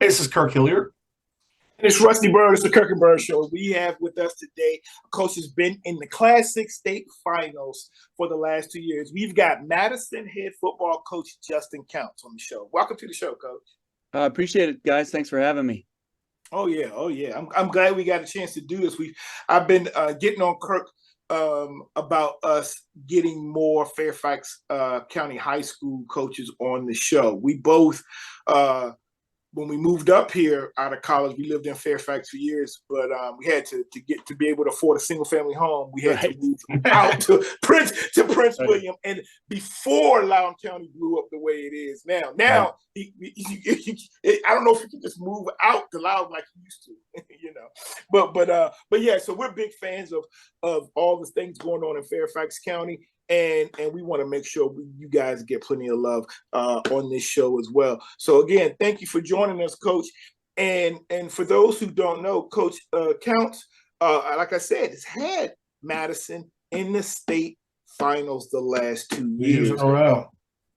This is Kirk Hilliard. And it's Rusty Bird. It's the Kirk and Bird Show. We have with us today a coach who's been in the Class 6 state finals for the last 2 years. We've got Madison head football coach Justin Counts on the show. Welcome to the show, Coach. I appreciate it, guys. Thanks for having me. Oh yeah. I'm glad we got a chance to do this. I've been getting on Kirk about us getting more Fairfax County High School coaches on the show. We both when we moved up here out of college, we lived in Fairfax for years, but we had to be able to afford a single family home. We had to move out to Prince William, and before Loudoun County blew up the way it is now. Now, I don't know if you can just move out to Loudoun like you used to, But yeah. So we're big fans of all the things going on in Fairfax County. And we want to make sure you guys get plenty of love on this show as well. So again, thank you for joining us, Coach. And for those who don't know, Coach Counts, like I said, has had Madison in the state finals the last 2 years in a row.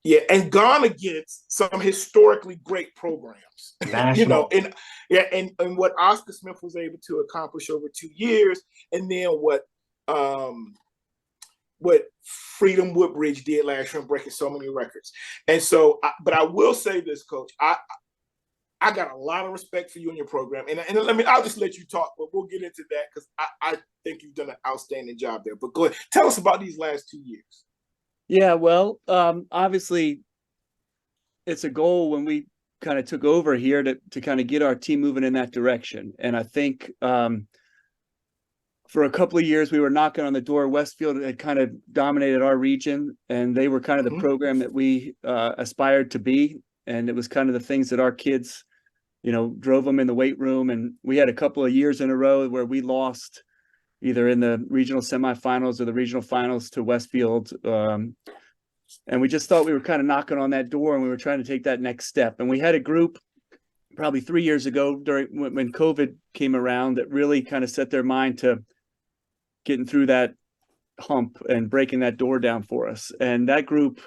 Yeah, and gone against some historically great programs. National. And what Oscar Smith was able to accomplish over 2 years, and then what Freedom Woodbridge did last year, breaking so many records. And so, but I will say this, Coach, I got a lot of respect for you and your program. And I'll just let you talk, but we'll get into that because I think you've done an outstanding job there. But go ahead, tell us about these last 2 years. Yeah, well, obviously, it's a goal when we kind of took over here to kind of get our team moving in that direction. And I think for a couple of years, we were knocking on the door. Westfield had kind of dominated our region, and they were kind of the program that we aspired to be. And it was kind of the things that our kids, drove them in the weight room. And we had a couple of years in a row where we lost either in the regional semifinals or the regional finals to Westfield. And we just thought we were kind of knocking on that door, and we were trying to take that next step. And we had a group probably 3 years ago when COVID came around that really kind of set their mind to getting through that hump and breaking that door down for us. And that group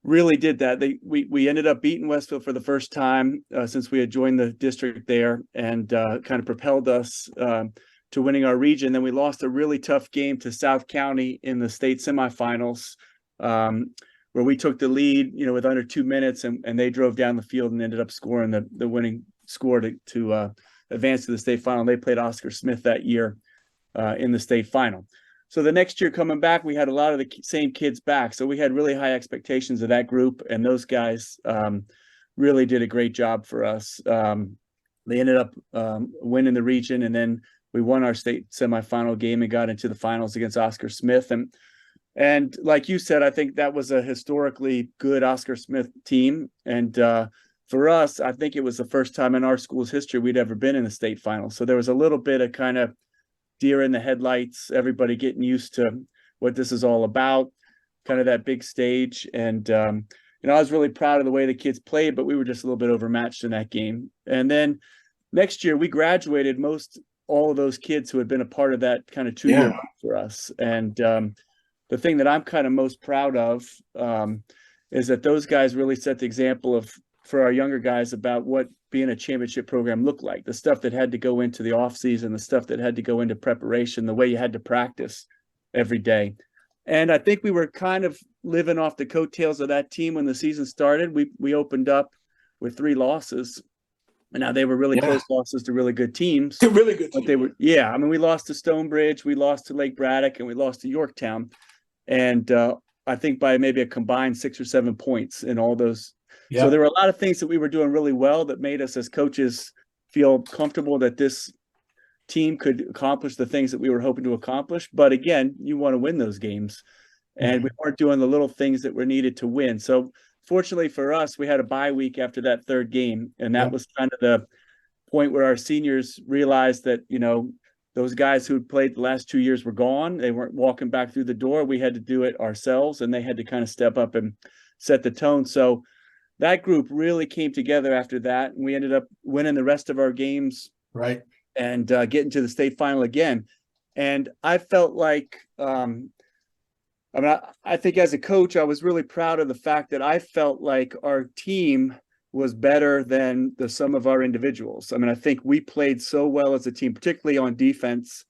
really did that. We ended up beating Westfield for the first time since we had joined the district there, and kind of propelled us to winning our region. Then we lost a really tough game to South County in the state semifinals, where we took the lead, with under 2 minutes, and they drove down the field and ended up scoring the winning score to advance to the state final. They played Oscar Smith that year in the state final. So the next year coming back, we had a lot of the same kids back. So we had really high expectations of that group, and those guys really did a great job for us. They ended up winning the region, and then we won our state semifinal game and got into the finals against Oscar Smith. And like you said, I think that was a historically good Oscar Smith team. And for us, I think it was the first time in our school's history we'd ever been in the state final. So there was a little bit of kind of deer in the headlights, everybody getting used to what this is all about, kind of that big stage. And, I was really proud of the way the kids played, but we were just a little bit overmatched in that game. And then next year we graduated all of those kids who had been a part of that kind of 2 year for us. And the thing that I'm kind of most proud of is that those guys really set the example for our younger guys about what being a championship program looked like, the stuff that had to go into the off season, the stuff that had to go into preparation, the way you had to practice every day. And I think we were kind of living off the coattails of that team when the season started. We opened up with 3 losses. And now they were really close losses to really good teams. To really good teams. But they were, we lost to Stonebridge, we lost to Lake Braddock, and we lost to Yorktown. And I think by maybe a combined 6 or 7 points in all those. Yep. So there were a lot of things that we were doing really well that made us as coaches feel comfortable that this team could accomplish the things that we were hoping to accomplish. But again, you want to win those games. And we weren't doing the little things that were needed to win. So fortunately for us, we had a bye week after that third game. And that was kind of the point where our seniors realized that, those guys who had played the last 2 years were gone. They weren't walking back through the door. We had to do it ourselves, and they had to kind of step up and set the tone. So that group really came together after that, and we ended up winning the rest of our games. Right. And getting to the state final again. And I felt like, I think as a coach, I was really proud of the fact that I felt like our team was better than the sum of our individuals. I mean, I think we played so well as a team, particularly on defense,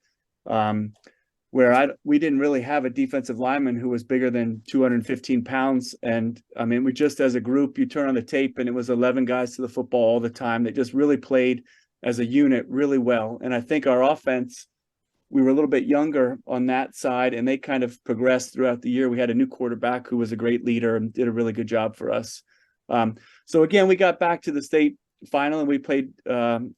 where we didn't really have a defensive lineman who was bigger than 215 pounds. And I mean, we just, as a group, you turn on the tape and it was 11 guys to the football all the time. They just really played as a unit really well. And I think our offense, we were a little bit younger on that side, and they kind of progressed throughout the year. We had a new quarterback who was a great leader and did a really good job for us. So again, we got back to the state final and we played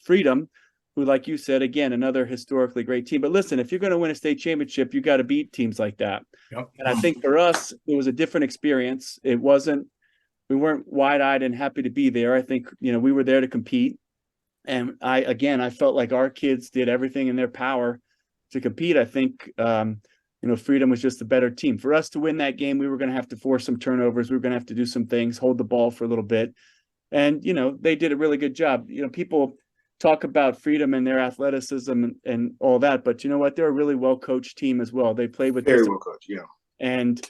Freedom, who, like you said, again, another historically great team. But listen, if you're going to win a state championship, you got to beat teams like that. Yep. And I think for us, it was a different experience. We weren't wide-eyed and happy to be there. I think, we were there to compete. And I felt like our kids did everything in their power to compete. I think, Freedom was just a better team. For us to win that game, we were going to have to force some turnovers. We were going to have to do some things, hold the ball for a little bit. And, they did a really good job. People talk about Freedom and their athleticism and all that, but you know what? They're a really well-coached team as well. They played with very well coached, yeah. And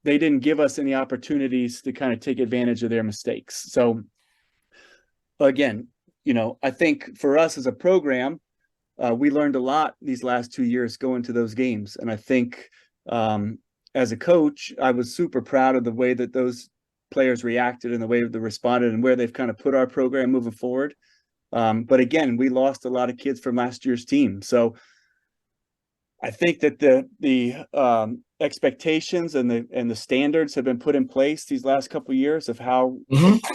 they didn't give us any opportunities to kind of take advantage of their mistakes. So again, I think for us as a program, we learned a lot these last 2 years going to those games. And I think as a coach, I was super proud of the way that those players reacted and the way they responded and where they've kind of put our program moving forward. But again, we lost a lot of kids from last year's team. So I think that the expectations and the standards have been put in place these last couple of years of how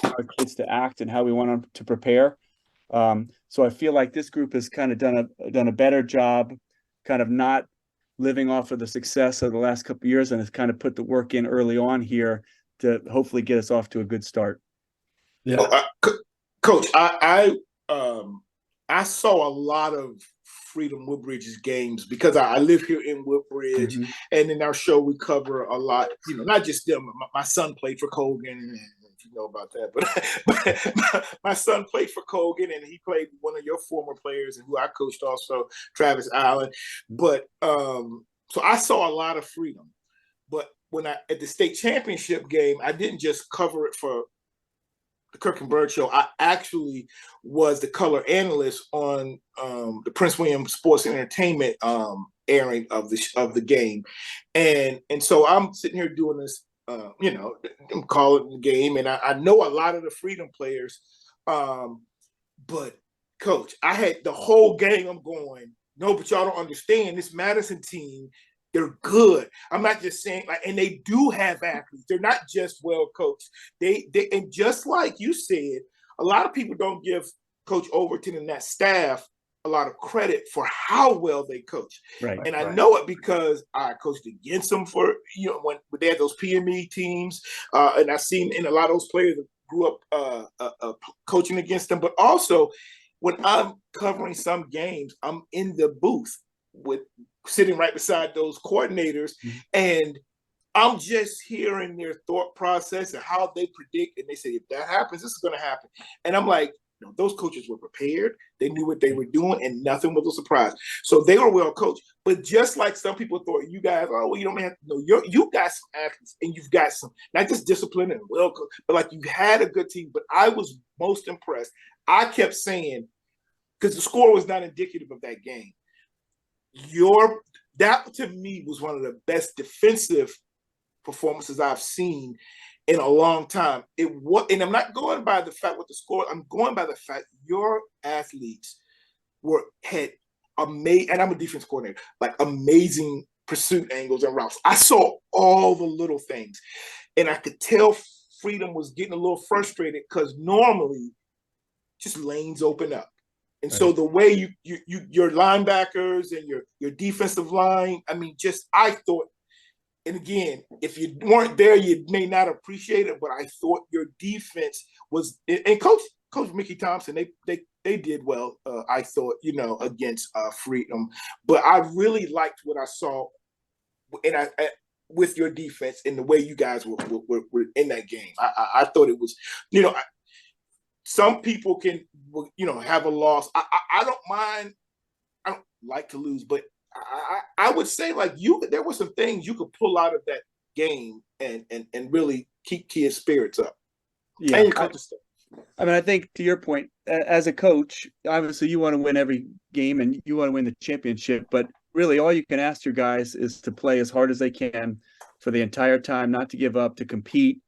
our kids to act and how we want them to prepare. So I feel like this group has kind of done a better job, kind of not living off of the success of the last couple of years, and has kind of put the work in early on here to hopefully get us off to a good start. Yeah, Coach, I saw a lot of Freedom Woodbridge's games because I live here in Woodbridge, and in our show we cover a lot. Not just them. My son played for Colgan, and if you know about that, but my son played for Colgan, and he played one of your former players, and who I coached also, Travis Allen. But so I saw a lot of Freedom. But when at the state championship game, I didn't just cover it for the Kirk and Bird show. I actually was the color analyst on the Prince William Sports and Entertainment airing of the game, and so I'm sitting here doing this, I'm calling the game, and I know a lot of the Freedom players, but Coach, I had the whole game. I'm going, no, but y'all don't understand this Madison team. They're good. I'm not just saying, and they do have athletes. They're not just well coached. They and just like you said, a lot of people don't give Coach Overton and that staff a lot of credit for how well they coach. Right. And I know it because I coached against them for when they had those PME teams, and I seen in a lot of those players that grew up coaching against them. But also, when I'm covering some games, I'm in the booth sitting right beside those coordinators, and I'm just hearing their thought process and how they predict. And they say, if that happens, this is going to happen. And I'm like, those coaches were prepared. They knew what they were doing, and nothing was a surprise. So they were well coached. But just like some people thought, you guys, you don't have to know. You got some athletes, and you've got some, not just discipline and well coached, but like you had a good team. But I was most impressed. I kept saying, because the score was not indicative of that game, that to me was one of the best defensive performances I've seen in a long time. And I'm not going by the fact what the score. I'm going by the fact your athletes had amazing, and I'm a defense coordinator, like amazing pursuit angles and routes. I saw all the little things, and I could tell Freedom was getting a little frustrated because normally just lanes open up. And so the way your linebackers and your defensive line, I thought, and again, if you weren't there, you may not appreciate it, but I thought your defense was, and Coach Mickey Thompson, they did well, I thought, against Freedom. But I really liked what I saw, and with your defense and the way you guys were in that game. I thought it was, some people can, have a loss. I don't mind. I don't like to lose, but I would say there were some things you could pull out of that game and really keep kids' spirits up. Yeah, and your coach's stuff. I mean, I think to your point, as a coach, obviously you want to win every game and you want to win the championship, but really all you can ask your guys is to play as hard as they can for the entire time, not to give up, to compete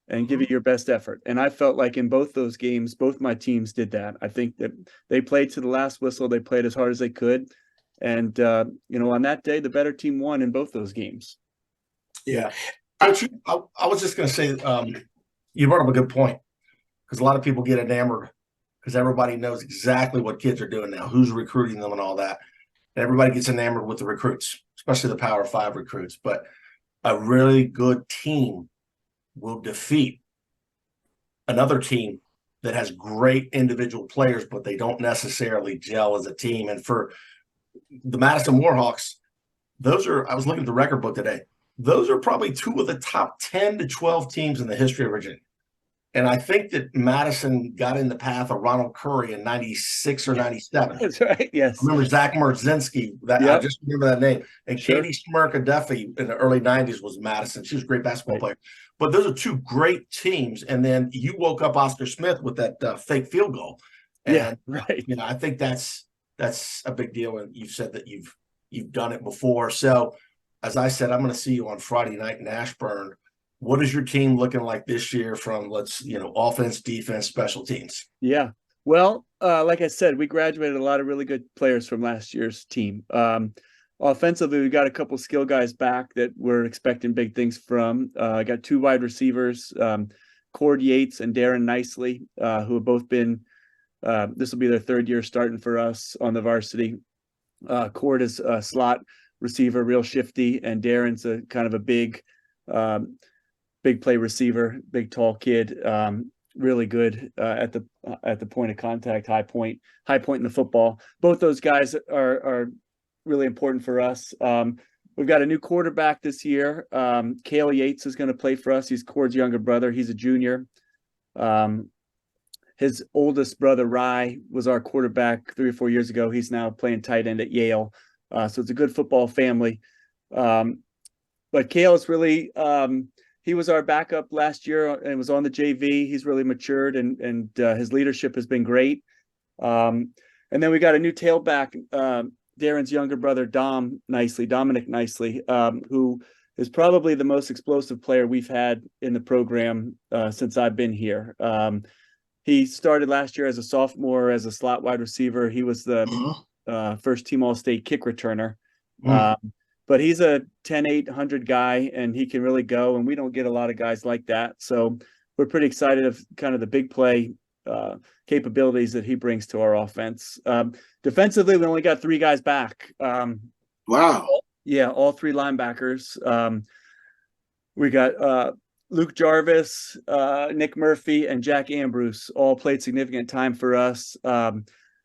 and give it your best effort. And I felt like in both those games, both my teams did that. I think that they played to the last whistle. They played as hard as they could. And, on that day, the better team won in both those games. Yeah. Coach, I was just going to say, you brought up a good point, because a lot of people get enamored because everybody knows exactly what kids are doing now, who's recruiting them and all that. And everybody gets enamored with the recruits, especially the Power 5 recruits. But a really good team will defeat another team that has great individual players, but they don't necessarily gel as a team. And for the Madison Warhawks, I was looking at the record book today. Those are probably two of the top 10 to 12 teams in the history of Virginia. And I think that Madison got in the path of Ronald Curry in 96 or 97. That's right. Yes. I remember Zach Murzinski. I just remember that name. And Sure. Katie Smirka-Duffy in the early 90s was Madison. She was a great basketball player. But those are two great teams. And then you woke up Oscar Smith with that fake field goal. And, right. I think that's a big deal. And you've said that you've done it before. So, as I said, I'm going to see you on Friday night in Ashburn. What is your team looking like this year from offense, defense, special teams? Yeah. Well, like I said, we graduated a lot of really good players from last year's team. Offensively, we got a couple skill guys back that we're expecting big things from. I cord two wide receivers, Cord Yates and Darren Nicely, who have both been, this will be their third year starting for us on the varsity. Cord is a slot receiver, real shifty, and Darren's a kind of a big play receiver, big tall kid, really good at the point of contact, high point in the football. Both those guys are really important for us. We've got a new quarterback this year. Cale Yates is going to play for us. He's Cord's younger brother. He's a junior. His oldest brother, Rye, was our quarterback 3 or 4 years ago. He's now playing tight end at Yale. So it's a good football family. But Cale is really, he was our backup last year and was on the JV. He's really matured and his leadership has been great. And then we got a new tailback, Darren's younger brother, Dominic Nicely, who is probably the most explosive player we've had in the program since I've been here. He started last year as a sophomore as a slot wide receiver. He was the first team All-State kick returner. But he's a 10-8, 100 guy, and he can really go, and we don't get a lot of guys like that. So we're pretty excited of kind of the big play capabilities that he brings to our offense. Defensively, we only got 3 guys back. Wow. Yeah, all 3 linebackers. We got Luke Jarvis, Nick Murphy, and Jack Ambrose all played significant time for us.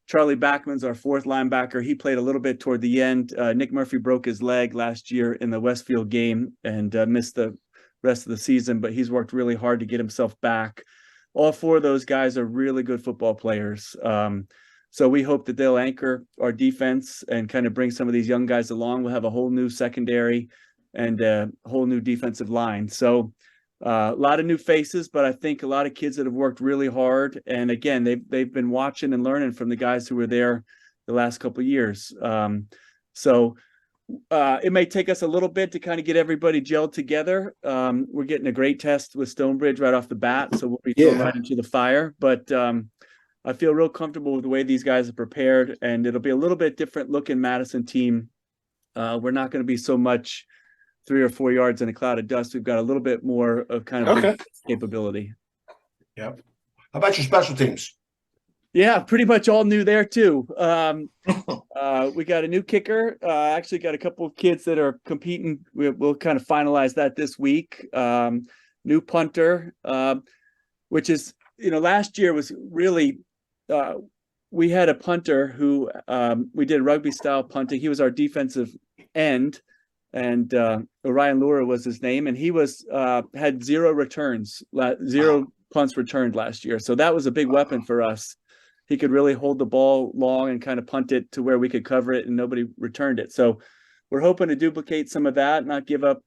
Charlie Backman's our 4th linebacker. He played a little bit toward the end. Nick Murphy broke his leg last year in the Westfield game and missed the rest of the season, but he's worked really hard to get himself back. All 4 of those guys are really good football players. So we hope that they'll anchor our defense and kind of bring some of these young guys along. We'll have a whole new secondary and a whole new defensive line. So a lot of new faces, but I think a lot of kids that have worked really hard. And again, they've been watching and learning from the guys who were there the last couple of years. So it may take us a little bit to kind of get everybody gelled together. We're getting a great test with Stonebridge right off the bat, so we'll be thrown right into the fire. But I feel real comfortable with the way these guys are prepared, and it'll be a little bit different looking Madison team. We're not going to be so much 3 or 4 yards in a cloud of dust. We've got a little bit more of kind of capability. Yep. How about your special teams? Yeah, pretty much all new there too. We got a new kicker. Actually got a couple of kids that are competing. We'll kind of finalize that this week. New punter, which is, last year was really, we had a punter who we did rugby style punting. He was our defensive end. And Orion Lura was his name, and he was had 0 returns, 0 punts returned last year. So that was a big weapon for us. He could really hold the ball long and kind of punt it to where we could cover it, and nobody returned it. So we're hoping to duplicate some of that, not give up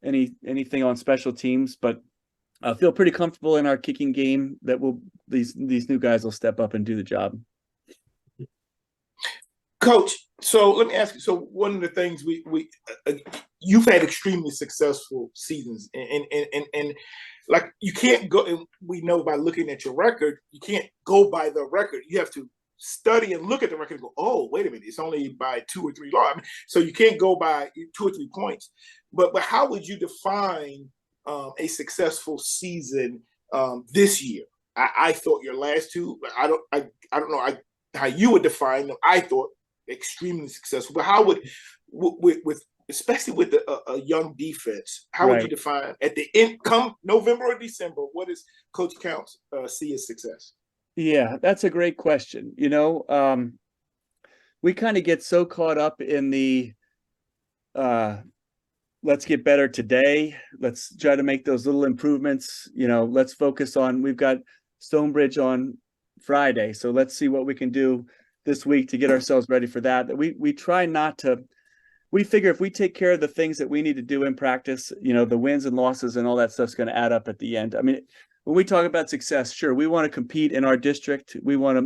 anything on special teams. But I feel pretty comfortable in our kicking game that these new guys will step up and do the job. Coach, so let me ask you. So one of the things you've had extremely successful seasons, and like you can't go. And we know by looking at your record, you can't go by the record. You have to study and look at the record and go, oh, wait a minute, it's only by 2 or 3 laws. I mean, so you can't go by 2 or 3 points. But how would you define a successful season this year? I thought your last 2. I don't know how you would define them. I thought extremely successful. But how would with especially with a young defense, how would you define at the end, come November or December, what does Coach Counts see as success? Yeah, that's a great question. We kind of get so caught up in the let's get better today. Let's try to make those little improvements. Let's focus on, we've got Stonebridge on Friday, so let's see what we can do this week to get ourselves ready for that. We try not to. We figure if we take care of the things that we need to do in practice, the wins and losses and all that stuff's going to add up at the end. I mean, when we talk about success, sure, we want to compete in our district. We want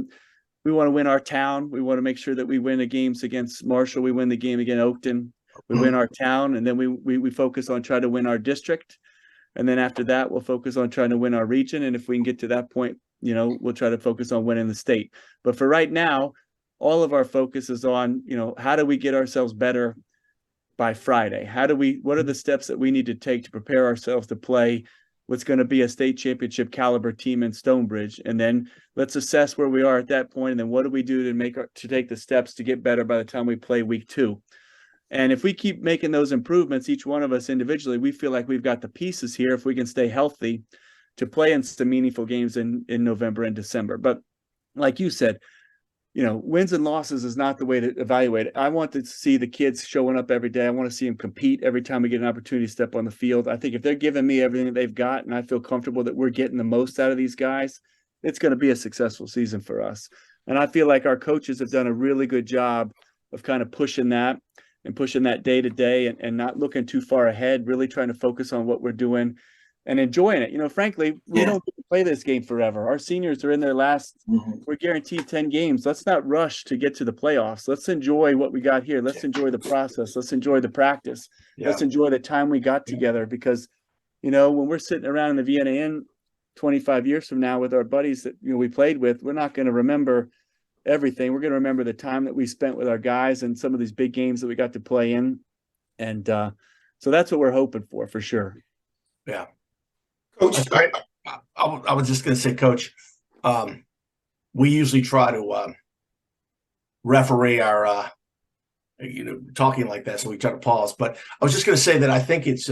to win our town. We want to make sure that we win the games against Marshall. We win the game against Oakton. We win our town, and then we focus on trying to win our district. And then after that, we'll focus on trying to win our region. And if we can get to that point, we'll try to focus on winning the state. But for right now, all of our focus is on, how do we get ourselves better by Friday? What are the steps that we need to take to prepare ourselves to play what's going to be a state championship caliber team in Stonebridge? And then let's assess where we are at that point. And then what do we do to take the steps to get better by the time we play week 2? And if we keep making those improvements, each one of us individually, we feel like we've got the pieces here, if we can stay healthy, to play in some meaningful games in November and December. But like you said, wins and losses is not the way to evaluate it. I want to see the kids showing up every day. I want to see them compete every time we get an opportunity to step on the field. I think if they're giving me everything that they've got, and I feel comfortable that we're getting the most out of these guys, it's going to be a successful season for us. And I feel like our coaches have done a really good job of kind of pushing that day to day and not looking too far ahead, really trying to focus on what we're doing and enjoying it. Frankly, we don't get to play this game forever. Our seniors are in their last, we're guaranteed 10 games. Let's not rush to get to the playoffs. Let's enjoy what we got here. Let's enjoy the process. Let's enjoy the practice. Let's enjoy the time we got together, because, when we're sitting around in the Vienna Inn 25 years from now with our buddies that, we played with, we're not going to remember everything. We're going to remember the time that we spent with our guys and some of these big games that we got to play in. And so that's what we're hoping for sure. Yeah. Coach, I was just going to say, Coach, we usually try to referee our, talking like that, so we try to pause. But I was just going to say that I think it's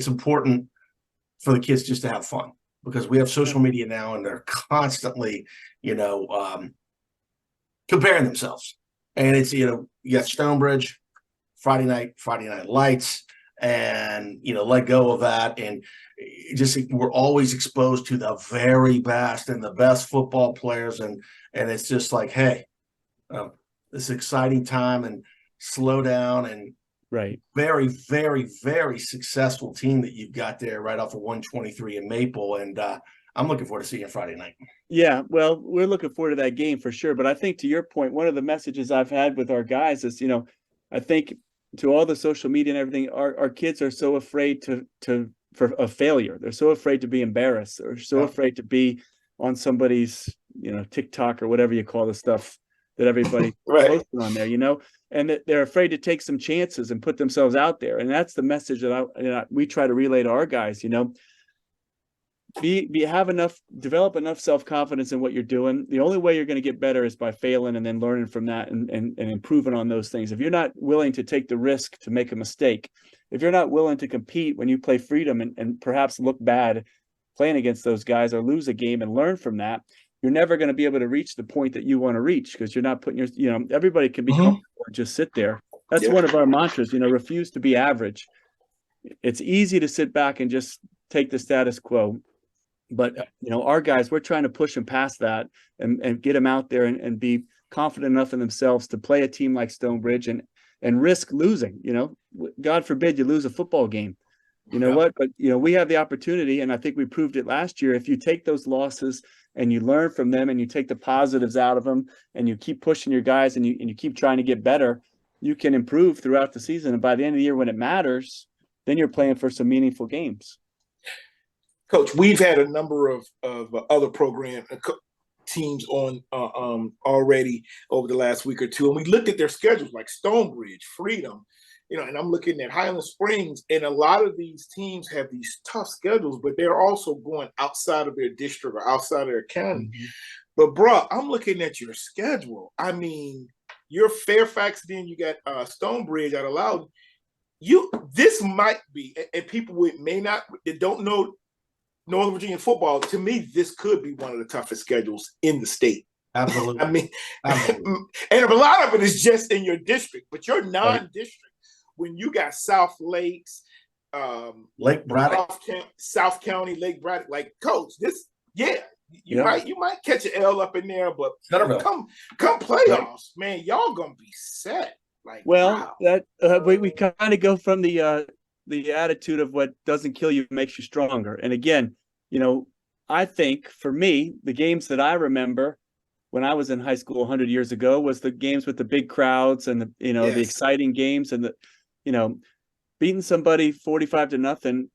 important for the kids just to have fun, because we have social media now, and they're constantly, comparing themselves. And it's, you got Stonebridge, Friday night lights, and let go of that. And just, we're always exposed to the very best and the best football players, and it's just like, hey, this exciting time, and slow down. And very, very, very successful team that you've got there right off of 123 in Maple. And I'm looking forward to seeing you Friday night. Yeah, well, we're looking forward to that game for sure. But I think, to your point, one of the messages I've had with our guys is, I think, to all the social media and everything, our kids are so afraid for a failure. They're so afraid to be embarrassed. They're so afraid to be on somebody's, TikTok or whatever you call the stuff that everybody posting on there, and that they're afraid to take some chances and put themselves out there. And that's the message that we try to relay to our guys. Develop enough self-confidence in what you're doing. The only way you're going to get better is by failing and then learning from that and improving on those things. If you're not willing to take the risk to make a mistake, if you're not willing to compete when you play freedom and perhaps look bad playing against those guys, or lose a game and learn from that, you're never going to be able to reach the point that you want to reach, because you're not putting everybody can be comfortable and just sit there. That's one of our mantras, refuse to be average. It's easy to sit back and just take the status quo. But, our guys, we're trying to push them past that and get them out there and be confident enough in themselves to play a team like Stonebridge and risk losing. God forbid you lose a football game. you know what? But we have the opportunity, and I think we proved it last year. If you take those losses and you learn from them, and you take the positives out of them, and you keep pushing your guys, and you keep trying to get better, you can improve throughout the season. And by the end of the year, when it matters, then you're playing for some meaningful games. Coach, we've had a number of other program teams on already over the last week or two, and we looked at their schedules like Stonebridge, Freedom, and I'm looking at Highland Springs, and a lot of these teams have these tough schedules, but they're also going outside of their district or outside of their county. Mm-hmm. But bro, I'm looking at your schedule. I mean, you're Fairfax, then you got Stonebridge out of Loudoun. This might be, and people that don't know Northern Virginia football, to me, this could be one of the toughest schedules in the state. Absolutely. I mean, absolutely. And a lot of it is just in your district, but your non-district, when you got South Lakes, Lake Braddock, South County, Lake Braddock, like Coach, you might catch an L up in there, but come playoffs, man, y'all gonna be set. Like, wow. That we kind of go from the attitude of what doesn't kill you makes you stronger. And again, I think for me, the games that I remember when I was in high school 100 years ago was the games with the big crowds and the exciting games, and beating somebody 45-0.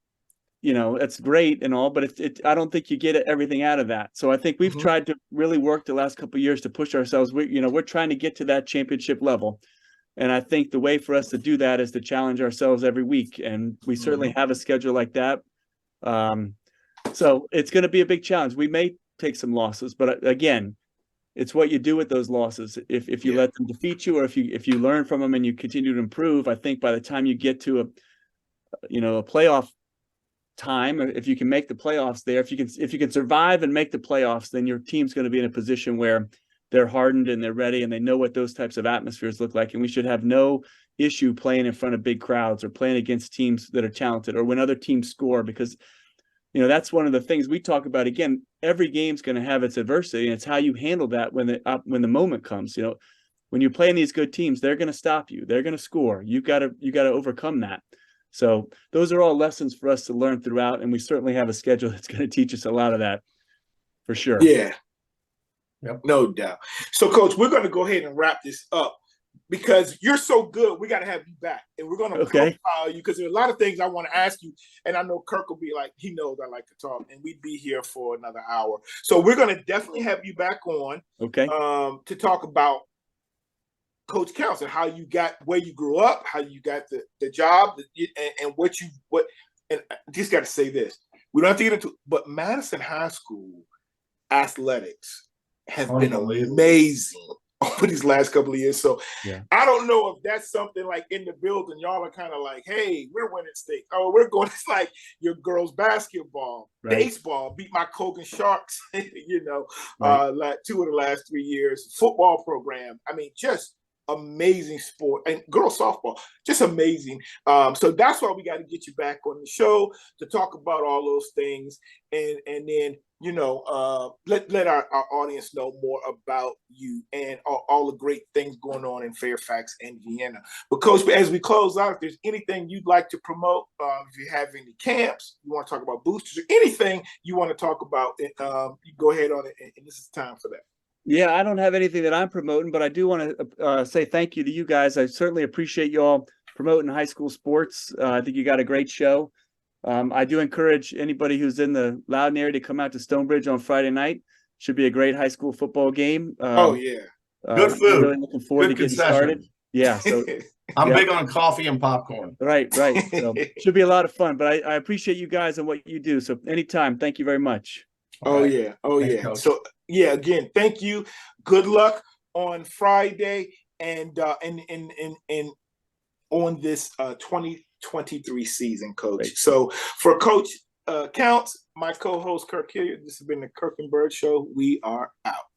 It's great and all, but I don't think you get everything out of that. So I think we've tried to really work the last couple of years to push ourselves. We're trying to get to that championship level. And I think the way for us to do that is to challenge ourselves every week. And we certainly have a schedule like that. So it's going to be a big challenge. We may take some losses, but again, it's what you do with those losses. If you let them defeat you, or if you learn from them and you continue to improve, I think by the time you get to a playoff time, if you can make the playoffs there, if you can survive and make the playoffs, then your team's going to be in a position where they're hardened and they're ready and they know what those types of atmospheres look like. And we should have no issue playing in front of big crowds or playing against teams that are talented or when other teams score, because that's one of the things we talk about. Again, every game's going to have its adversity, and it's how you handle that when the moment comes. When you're playing these good teams, they're going to stop you. They're going to score. You got to overcome that. So those are all lessons for us to learn throughout, and we certainly have a schedule that's going to teach us a lot of that, for sure. Yeah. Yep. No doubt. So, Coach, we're going to go ahead and wrap this up because you're so good. We got to have you back, and we're going to profile you because there's a lot of things I want to ask you. And I know Kirk will be like, he knows I like to talk, and we'd be here for another hour. So we're going to definitely have you back on, to talk about Coach Counts and how you got where you grew up, how you got the job, and And I just got to say this: we don't have to get into, but Madison High School athletics have been amazing over these last couple of years. So I don't know if that's something like in the building, y'all are kind of like, hey, we're winning state. Oh, we're going, it's like your girls basketball, baseball, beat my Kogan Sharks, like 2 of the last 3 years, football program. I mean, just amazing sport, and girls softball, just amazing. So that's why we got to get you back on the show to talk about all those things, and then let our audience know more about you and all the great things going on in Fairfax and Vienna. But Coach, as we close out, if there's anything you'd like to promote, if you have any camps, you want to talk about boosters, or anything you want to talk about, you go ahead on it, and this is time for that. Yeah, I don't have anything that I'm promoting, but I do want to say thank you to you guys. I certainly appreciate you all promoting high school sports. I think you got a great show. I do encourage anybody who's in the Loudoun area to come out to Stonebridge on Friday night. Should be a great high school football game. Good food. Really looking forward to getting started. Yeah, so I'm big on coffee and popcorn. Right. So should be a lot of fun. But I appreciate you guys and what you do. So anytime, thank you very much. Thanks, Coach. So again, thank you. Good luck on Friday and on this 2023 season, Coach. Great. So for Coach Counts, my co-host Kirk Hilliard, this has been the Kirk and Bird Show. We are out.